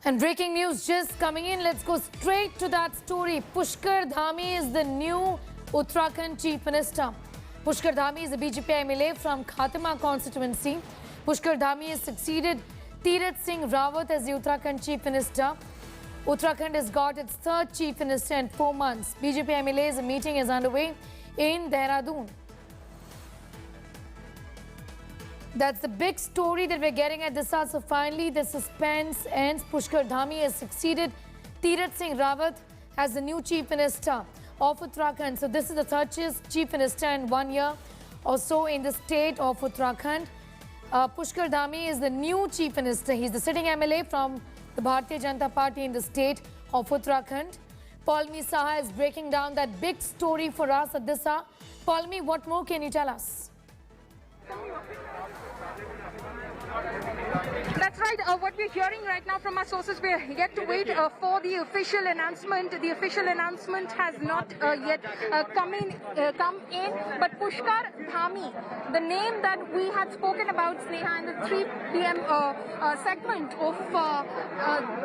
And breaking news just coming in. Let's go straight to that story. Pushkar Dhami is the new Uttarakhand Chief Minister. Pushkar Dhami is a BJP MLA from Khatima constituency. Pushkar Dhami has succeeded Tirth Singh Rawat as the Uttarakhand Chief Minister. Uttarakhand has got its third Chief Minister in 4 months. BJP MLA's meeting is underway in Dehradun. That's the big story that we're getting at this hour. So finally, the suspense ends. Pushkar Dhami has succeeded Tirth Singh Rawat as the new Chief Minister of Uttarakhand. So this is the third Chief Minister in 1 year or so in the state of Uttarakhand. Pushkar Dhami is the new Chief Minister. He's the sitting MLA from the Bharatiya Janata Party in the state of Uttarakhand. Palmi Saha is breaking down that big story for us at this hour. Palmi, what more can you tell us? That's right. What we're hearing right now from our sources, we're yet to wait for the official announcement. The official announcement has not yet come in. But Pushkar Dhami, the name that we had spoken about, Sneha, in the 3 p.m. segment of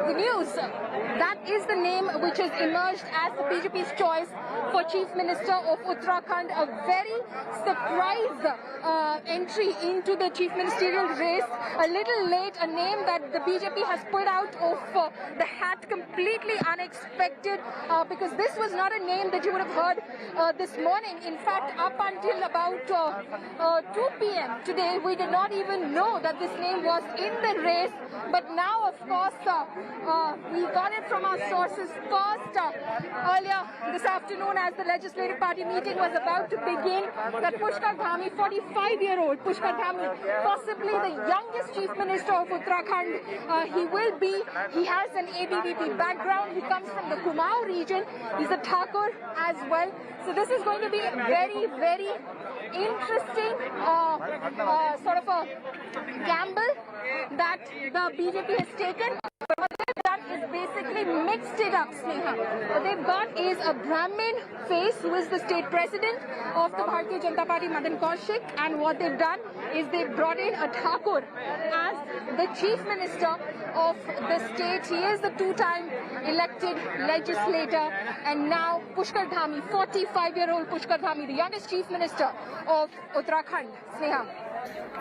the news, that is the name which has emerged as the BJP's choice for Chief Minister of Uttarakhand. A very surprise entry into the Chief Ministerial race. A little late, a name that the BJP has pulled out of the hat, completely unexpected, because this was not a name that you would have heard this morning. In fact, up until about 2 p.m. today, we did not even know that this name was in the race. But now, of course, we got it from our sources first earlier this afternoon as the Legislative Party meeting was about to begin, that Pushkar Dhami, 45-year-old Pushkar Dhami, possibly the youngest Chief Minister of Uttarakhand, he has an ABVP background. He comes from the Kumaon region. He's a Thakur as well. So this is going to be a very, very interesting sort of a gamble that the BJP has taken. But what they've done is basically mixed it up, Sneha. What they've got is a Brahmin face, who is the state president of the Bharatiya Janata Party, Madan Kaushik, and what they've done is they brought in a Thakur as the Chief Minister of the state. He is the 2-time elected legislator, and now Pushkar Dhami, 45-year-old Pushkar Dhami, the youngest Chief Minister of Uttarakhand. Sneha.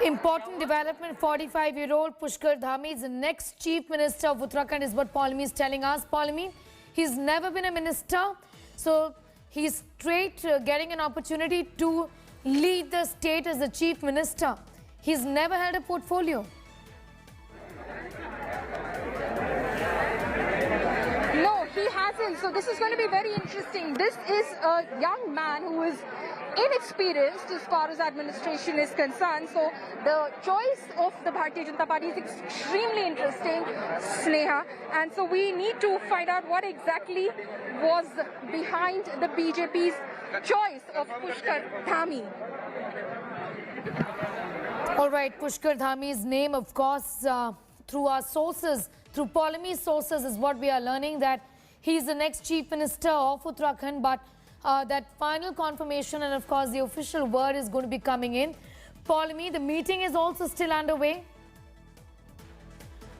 Important development. 45-year-old Pushkar Dhami is the next Chief Minister of Uttarakhand, is what Palmi is telling us. Palmi, he's never been a minister, so he's straight getting an opportunity to lead the state as the Chief Minister. He's never had a portfolio. No, he hasn't. So this is going to be very interesting. This is a young man who is inexperienced as far as administration is concerned. So the choice of the Bharatiya Janata Party is extremely interesting, Sneha. And so we need to find out what exactly was behind the BJP's choice of Pushkar Dhami. All right, Pushkar Dhami's name, of course, through our sources, through Palmi's sources, is what we are learning, that he's the next Chief Minister of Uttarakhand. But that final confirmation and, of course, the official word is going to be coming in. Palmi, the meeting is also still underway.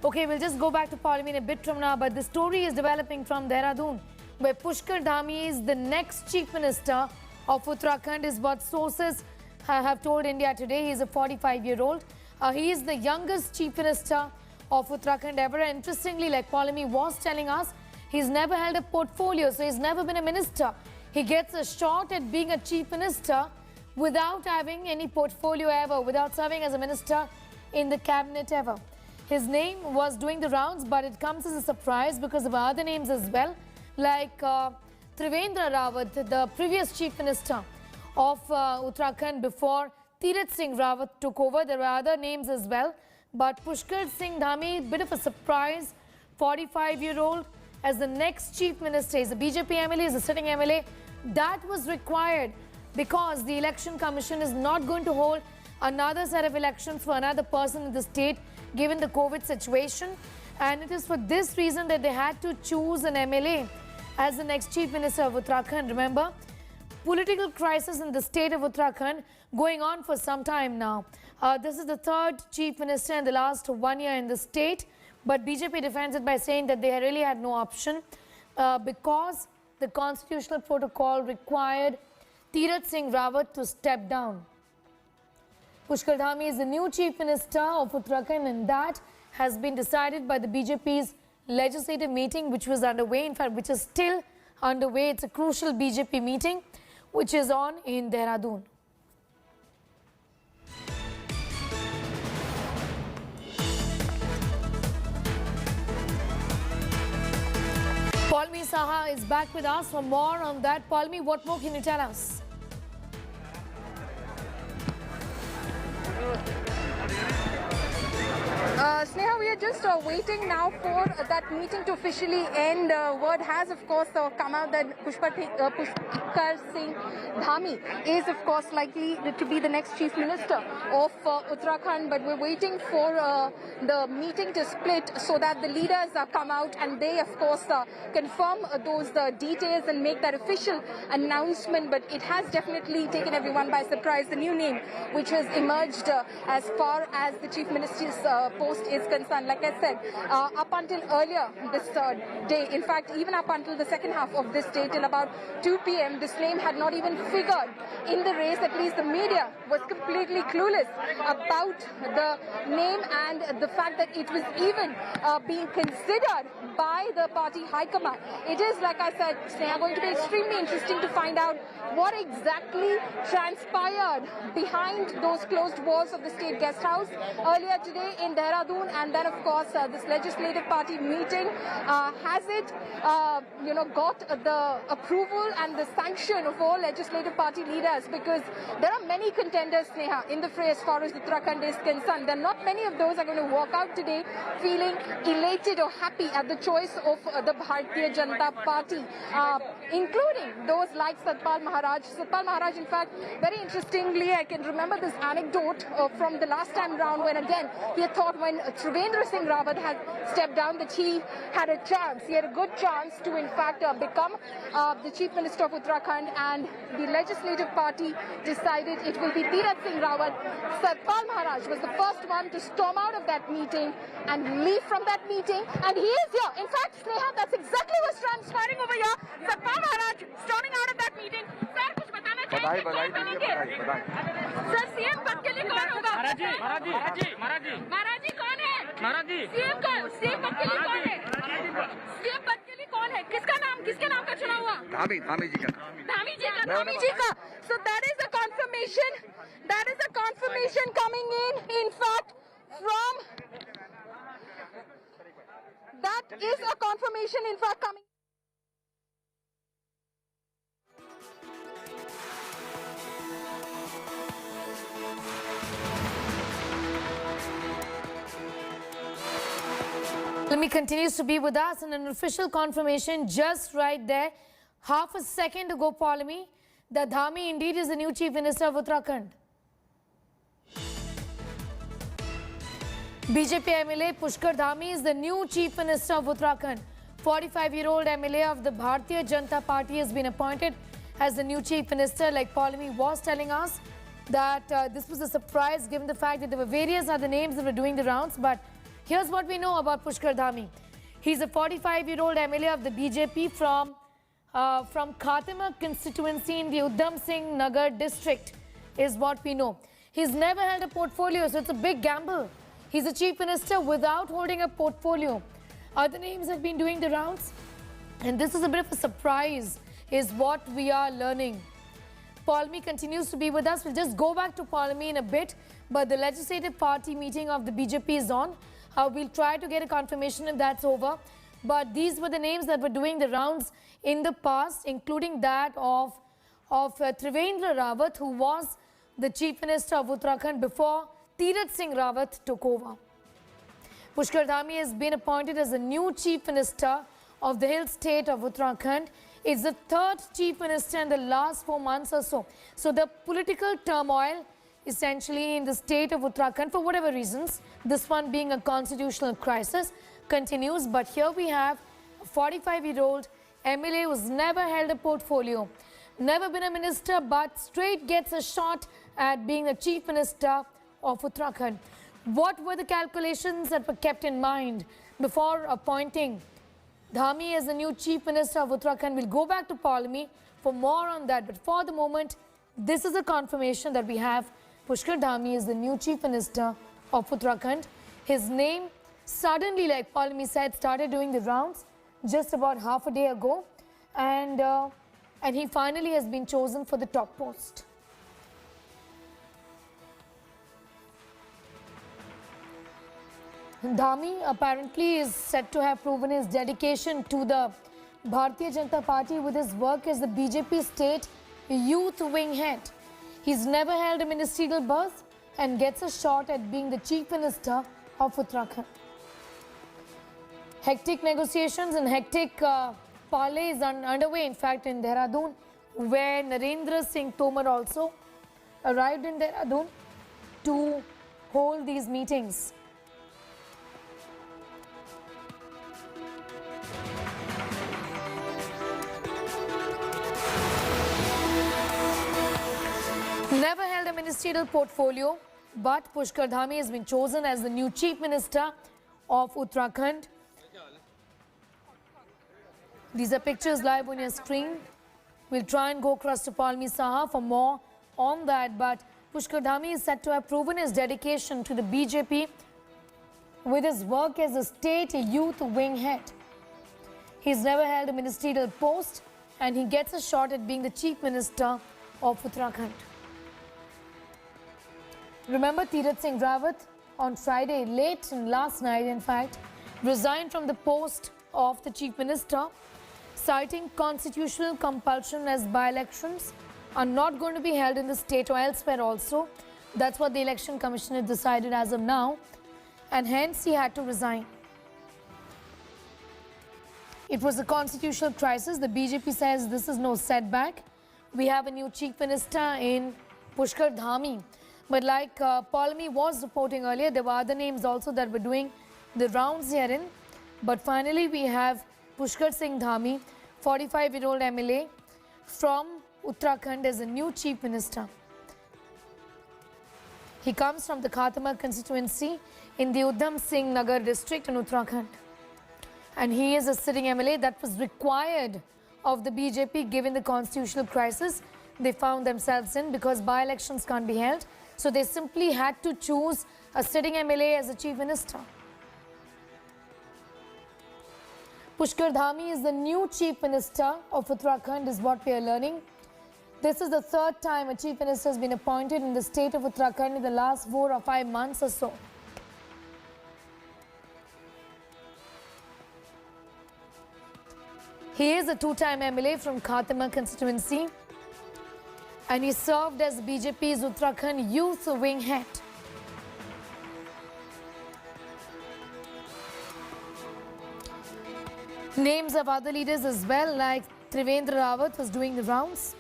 Okay, we'll just go back to Palmi in a bit from now. But the story is developing from Dehradun, where Pushkar Dhami is the next Chief Minister of Uttarakhand, is what sources have told India Today. He is a 45-year-old. He is the youngest Chief Minister of Uttarakhand ever. And interestingly, like Palmi was telling us, he's never held a portfolio, so he's never been a minister. He gets a shot at being a Chief Minister without having any portfolio ever, without serving as a minister in the cabinet ever. His name was doing the rounds, but it comes as a surprise because of other names as well, like Trivendra Rawat, the previous Chief Minister of Uttarakhand before Tirth Singh Rawat took over. There were other names as well, but Pushkar Singh Dhami, bit of a surprise, 45-year-old as the next Chief Minister. He's a BJP MLA, he's a sitting MLA. That was required because the Election Commission is not going to hold another set of elections for another person in the state given the COVID situation. And it is for this reason that they had to choose an MLA as the next Chief Minister of Uttarakhand. Remember, political crisis in the state of Uttarakhand going on for some time now. This is the third Chief Minister in the last 1 year in the state. But BJP defends it by saying that they really had no option because the constitutional protocol required Tirath Singh Rawat to step down. Pushkar Dhami is the new Chief Minister of Uttarakhand, and that has been decided by the BJP's legislative meeting, which was underway, in fact, which is still underway. It's a crucial BJP meeting, which is on in Dehradun. Palmi Saha is back with us for more on that. Palmi, what more can you tell us? Sneha, we are just waiting now for that meeting to officially end. Word has, of course, come out that Pushkar Singh Dhami is, of course, likely to be the next Chief Minister of Uttarakhand. But we're waiting for the meeting to split so that the leaders come out and they, of course, confirm those details and make that official announcement. But it has definitely taken everyone by surprise. The new name, which has emerged as far as the Chief Minister's post is concerned. Like I said, up until earlier this day, in fact, even up until the second half of this day, till about 2 p.m., this name had not even figured in the race. At least the media was completely clueless about the name and the fact that it was even being considered by the party high command. It is, like I said, Sneha, going to be extremely interesting to find out what exactly transpired behind those closed walls of the State Guest House earlier today in Dehradun. And then, of course, this legislative party meeting, has it, got the approval and the sanction of all legislative party leaders? Because there are many contenders, Sneha, in the fray as far as Uttarakhand is concerned. There are not many of those are going to walk out today feeling elated or happy at the choice of the Bharatiya Janata Party, including those like Satpal Maharaj. Satpal Maharaj, in fact, very interestingly, I can remember this anecdote from the last time round when, again, he had thought when Trivendra Singh Rawat had stepped down that he had a chance. He had a good chance to, in fact, become the Chief Minister of Uttarakhand, and the legislative party decided it will be Tirath Singh Rawat. Satpal Maharaj was the first one to storm out of that meeting and leave from that meeting, and he is here. In fact, Sneha, that's exactly what's transpiring over here. Satpal Maharaj storming out of that meeting. Sir, कुछ बताना चाहेंगे? कौन बनेंगे? Sir, CM पद के लिए कौन होगा? महाराज जी कौन है? महाराज जी सीएम पद के लिए कौन है? सीएम पद के लिए कौन है? किसके नाम का चुनाव हुआ? धामी जी का. So that is a confirmation coming in fact from that is a confirmation in fact coming. Palmi continues to be with us, and an official confirmation just right there, half a second ago, Palmi, that Dharmi indeed is the new Chief Minister of Uttarakhand. BJP MLA Pushkar Dhami is the new Chief Minister of Uttarakhand. 45-year-old MLA of the Bharatiya Janata Party has been appointed as the new Chief Minister. Like Palmi was telling us that this was a surprise given the fact that there were various other names that were doing the rounds. But here's what we know about Pushkar Dhami. He's a 45-year-old MLA of the BJP from Khatima constituency in the Udham Singh Nagar district is what we know. He's never held a portfolio, so it's a big gamble. He's a Chief Minister without holding a portfolio. Other names have been doing the rounds, and this is a bit of a surprise, is what we are learning. Palmi continues to be with us. We'll just go back to Palmi in a bit, but the legislative party meeting of the BJP is on. We'll try to get a confirmation if that's over. But these were the names that were doing the rounds in the past, including that of Trivendra Rawat, who was the Chief Minister of Uttarakhand before Tirath Singh Rawat took over. Pushkar Dhami has been appointed as the new Chief Minister of the hill state of Uttarakhand. It's the third Chief Minister in the last 4 months or so. So the political turmoil essentially in the state of Uttarakhand, for whatever reasons, this one being a constitutional crisis, continues. But here we have a 45-year-old MLA who's never held a portfolio, never been a minister, but straight gets a shot at being the Chief Minister of Uttarakhand. What were the calculations that were kept in mind before appointing Dhami as the new Chief Minister of Uttarakhand? We'll go back to Polemy for more on that. But for the moment, this is a confirmation that we have. Pushkar Dhami is the new Chief Minister of Uttarakhand. His name suddenly, like Polemy said, started doing the rounds just about half a day ago. And he finally has been chosen for the top post. Dhami apparently is said to have proven his dedication to the Bharatiya Janata Party with his work as the BJP state youth wing head. He's never held a ministerial berth and gets a shot at being the Chief Minister of Uttarakhand. Hectic negotiations and hectic parleys are underway, in fact, in Dehradun, where Narendra Singh Tomar also arrived in Dehradun to hold these meetings. Never held a ministerial portfolio, but Pushkar Dhami has been chosen as the new Chief Minister of Uttarakhand. These are pictures live on your screen. We'll try and go across to Palmi Saha for more on that, but Pushkar Dhami is said to have proven his dedication to the BJP with his work as a state youth wing head. He's never held a ministerial post and he gets a shot at being the Chief Minister of Uttarakhand. Remember, Tirath Singh Rawat on Friday, late last night in fact, resigned from the post of the Chief Minister, citing constitutional compulsion as by-elections are not going to be held in the state or elsewhere also. That's what the Election Commission has decided as of now, and hence he had to resign. It was a constitutional crisis. The BJP says this is no setback. We have a new Chief Minister in Pushkar Dhami. But like Polemy was reporting earlier, there were other names also that were doing the rounds herein. But finally, we have Pushkar Singh Dhami, 45-year-old MLA from Uttarakhand, as a new Chief Minister. He comes from the Khatima constituency in the Udham Singh Nagar district in Uttarakhand. And he is a sitting MLA that was required of the BJP given the constitutional crisis they found themselves in, because by-elections can't be held. So they simply had to choose a sitting MLA as a Chief Minister. Pushkar Dhami is the new Chief Minister of Uttarakhand, is what we are learning. This is the third time a Chief Minister has been appointed in the state of Uttarakhand in the last 4 or 5 months or so. He is a two-time MLA from Khatima constituency, and he served as BJP's Uttarakhand youth wing head. Names of other leaders as well, like Trivendra Rawat was doing the rounds.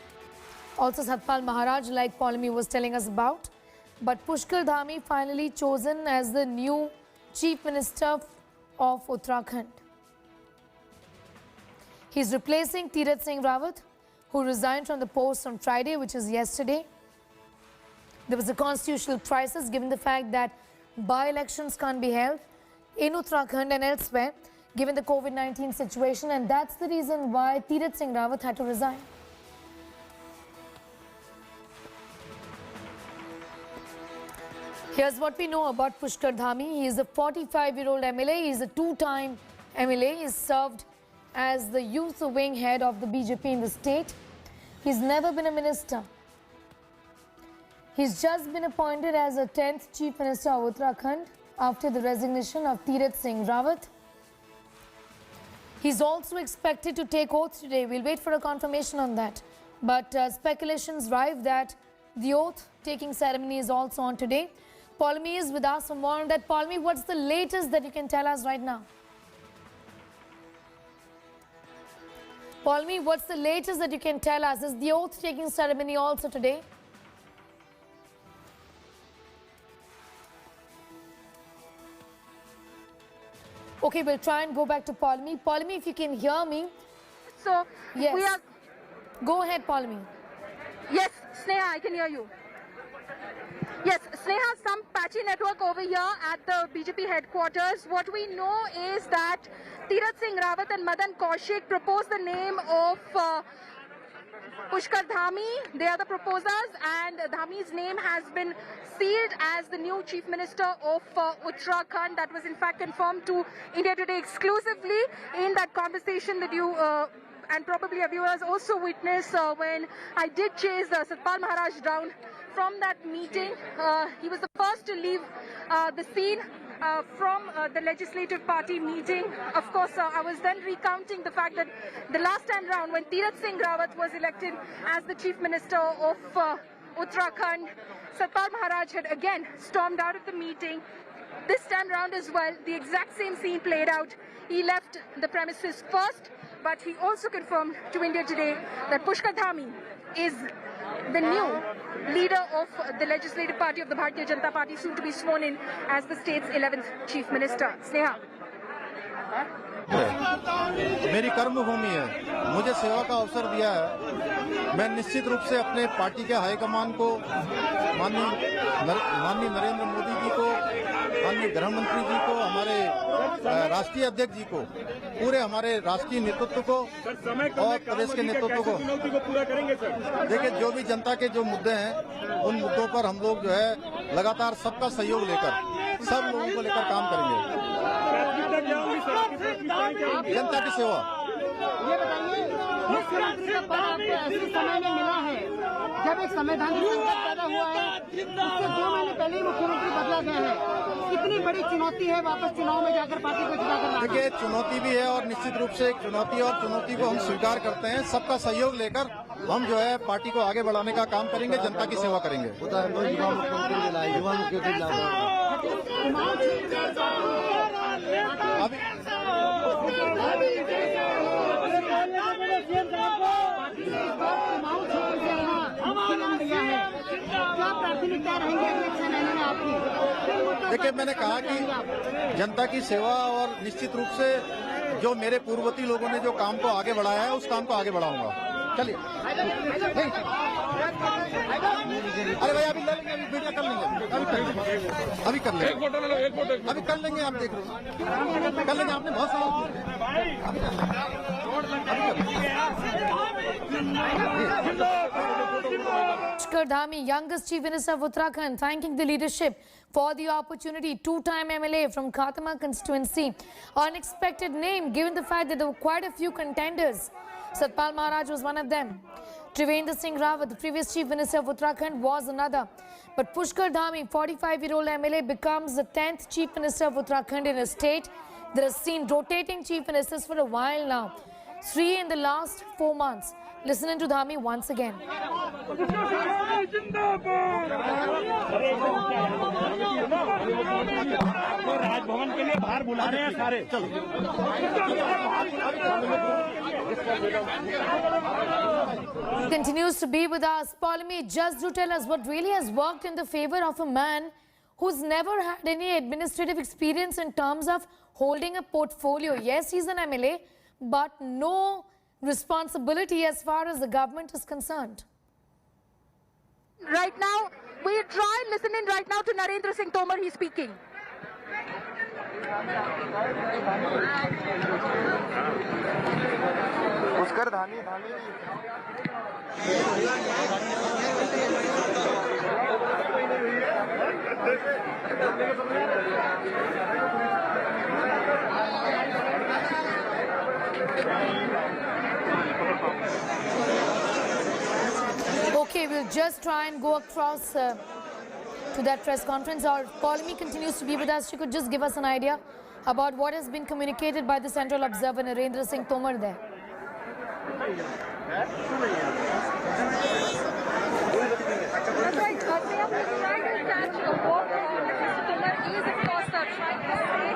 Also Satpal Maharaj, like Polemy was telling us about. But Pushkar Dhami finally chosen as the new Chief Minister of Uttarakhand. He's replacing Tirath Singh Rawat, who resigned from the post on Friday, which is yesterday. There was a constitutional crisis given the fact that by-elections can't be held in Uttarakhand and elsewhere, given the COVID-19 situation, and that's the reason why Tirath Singh Rawat had to resign. Here's what we know about Pushkar Dhami. He is a 45-year-old MLA. He is a two-time MLA. He served as the youth wing head of the BJP in the state. He's never been a minister. He's just been appointed as a 10th Chief Minister of Uttarakhand after the resignation of Tirath Singh Rawat. He's also expected to take oath today. We'll wait for a confirmation on that. But speculations rife that the oath-taking ceremony is also on today. Polemy is with us for more on that. Polemy, what's the latest that you can tell us right now? Polemy, what's the latest that you can tell us? Is the oath-taking ceremony also today? Okay, we'll try and go back to Polemy. Polemy, if you can hear me. So, yes. we are... Go ahead, Polemy. Yes, Sneha, I can hear you. Yes, Sneha, some patchy network over here at the BJP headquarters. What we know is that Tirath Singh Rawat and Madan Kaushik proposed the name of Pushkar Dhami. They are the proposers, and Dhami's name has been sealed as the new Chief Minister of Uttarakhand. That was in fact confirmed to India Today exclusively in that conversation that you and probably our viewers also witnessed when I did chase Satpal Maharaj down from that meeting. He was the first to leave the scene from the Legislative Party meeting. Of course, I was then recounting the fact that the last time round when Tirath Singh Rawat was elected as the Chief Minister of Uttarakhand, Satpal Maharaj had again stormed out of the meeting. This time round as well, the exact same scene played out. He left the premises first, but he also confirmed to India Today that Pushkar Dhami is the new leader of the Legislative Party of the Bharatiya Janata Party, soon to be sworn in as the state's 11th Chief Minister. Sneha. मेरी कर्मभूमि है, मुझे सेवा का अवसर दिया है। मैं निश्चित रूप से अपने पार्टी के हाईकमान को, माननीय नरेंद्र मोदी जी को, माननीय गृह मंत्री जी को, हमारे राष्ट्रीय अध्यक्ष जी को, पूरे हमारे राष्ट्रीय नेतृत्व को और प्रदेश के नेतृत्व को पूरा करेंगे सर। देखिए, जो भी जनता के जो मुद्दे हैं, उन मुद्दों पर हम लोग जो है लगातार सबका सहयोग लेकर, सब लोगों को लेकर काम करेंगे। जनता की सेवा। ये बताइए, मुख्यमंत्री का पद आपको ऐसे समय में मिला है जब एक संवैधानिक संकट पैदा हुआ है, इससे 2 महीने पहले ही मुख्यमंत्री बदला गया है। कितनी बड़ी चुनौती है वापस चुनाव में जाकर पार्टी को जिताकर लाना? देखिए, चुनौती भी है और निश्चित रूप से एक चुनौती और चुनौती को हम स्वीकार करते हैं। सबका सहयोग लेकर हम जो है पार्टी को आगे बढ़ाने का काम करेंगे, जनता की सेवा करेंगे। देखिए, मैंने कहा कि जनता की सेवा और निश्चित रूप से जो मेरे पूर्ववर्ती लोगों ने जो काम को आगे बढ़ाया है, उस काम को आगे बढ़ाऊंगा। चलिए, अरे भाई, अभी ले लेंगे, अभी वीडियो कर लेंगे, अभी कर लेंगे, अभी कर लेंगे। आप देख रहे हो, कर लेंगे। आपने बहुत Pushkar Dhami, youngest Chief Minister of Uttarakhand, thanking the leadership for the opportunity. Two-time MLA from Khatima constituency. Unexpected name given the fact that there were quite a few contenders. Satpal Maharaj was one of them. Trivendra Singh Rawat, the previous Chief Minister of Uttarakhand, was another. But Pushkar Dhami, 45-year-old MLA, becomes the 10th Chief Minister of Uttarakhand in a state that has seen rotating Chief Ministers for a while now. 3 in the last 4 months. Listen to Dharmi once again. Continues to be with us. Paulimi, just to tell us what really has worked in the favor of a man who's never had any administrative experience in terms of holding a portfolio. Yes, he's an MLA, but no responsibility as far as the government is concerned. Right now, we try listening right now to Narendra Singh Tomar. He's speaking. Pushkar Dhami Okay, we'll just try and go across to that press conference. Our Paulimi continues to be with us. She could just give us an idea about what has been communicated by the Central Observer, Narendra Singh Tomar, there. That's right. We are trying to catch what Mr. Tomar is, of course, trying to say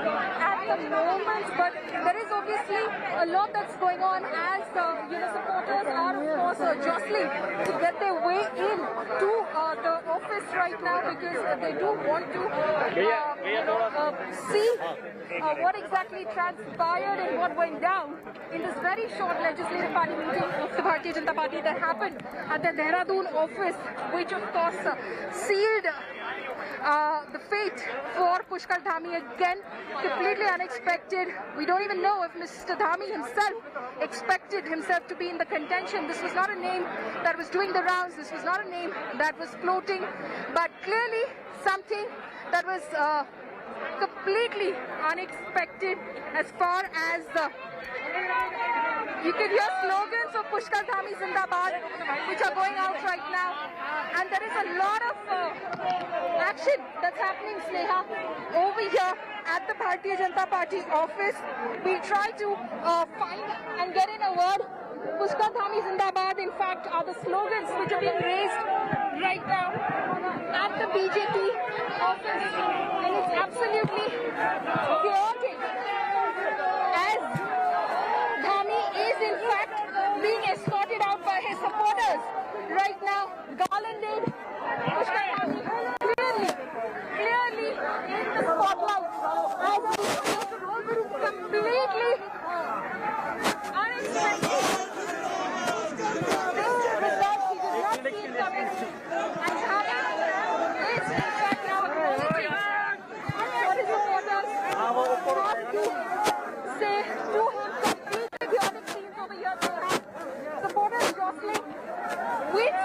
at the moment. But there is obviously a lot that's going on as supporters are, of course, jostling to get their way in to the office right now because they do want to see what exactly transpired and what went down in this very short Legislative Party meeting of the Bharatiya Janata Party that happened at the Dehradun office, which of course sealed the fate for Pushkar Dhami again, completely unexpected. We don't even know if Mr. Dhami himself expected himself to be in the contention. This was not a name that was doing the rounds. This was not a name that was floating, but clearly something that was completely unexpected as far as you can hear slogans of Pushkar Dhami Zindabad which are going out right now, and there is a lot of action that's happening, Sneha, over here at the Bharatiya Janata Party office. We try to find and get in a word. Pushkar Dhami Zindabad, in fact, are the slogans which are being raised right now at the BJP office, and it's absolutely chaotic as Dhami is in fact being escorted out by his supporters right now, garlanded. Pushkar Dhami clearly in the spotlight as completely unexpected. This result he did not see it coming, and Dhami is in fact now acknowledging what his supporters have to say to him. Completely chaotic scenes over here. They have supporters jostling with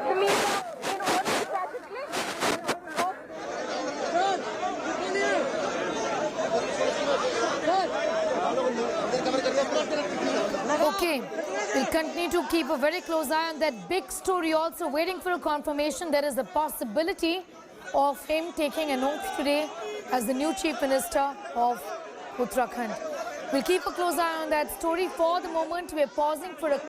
the media in order to practically Okay, we'll continue to keep a very close eye on that big story. Also waiting for a confirmation. There is a possibility of him taking an oath today as the new Chief Minister of Uttarakhand. We'll keep a close eye on that story. For the moment, we're pausing for a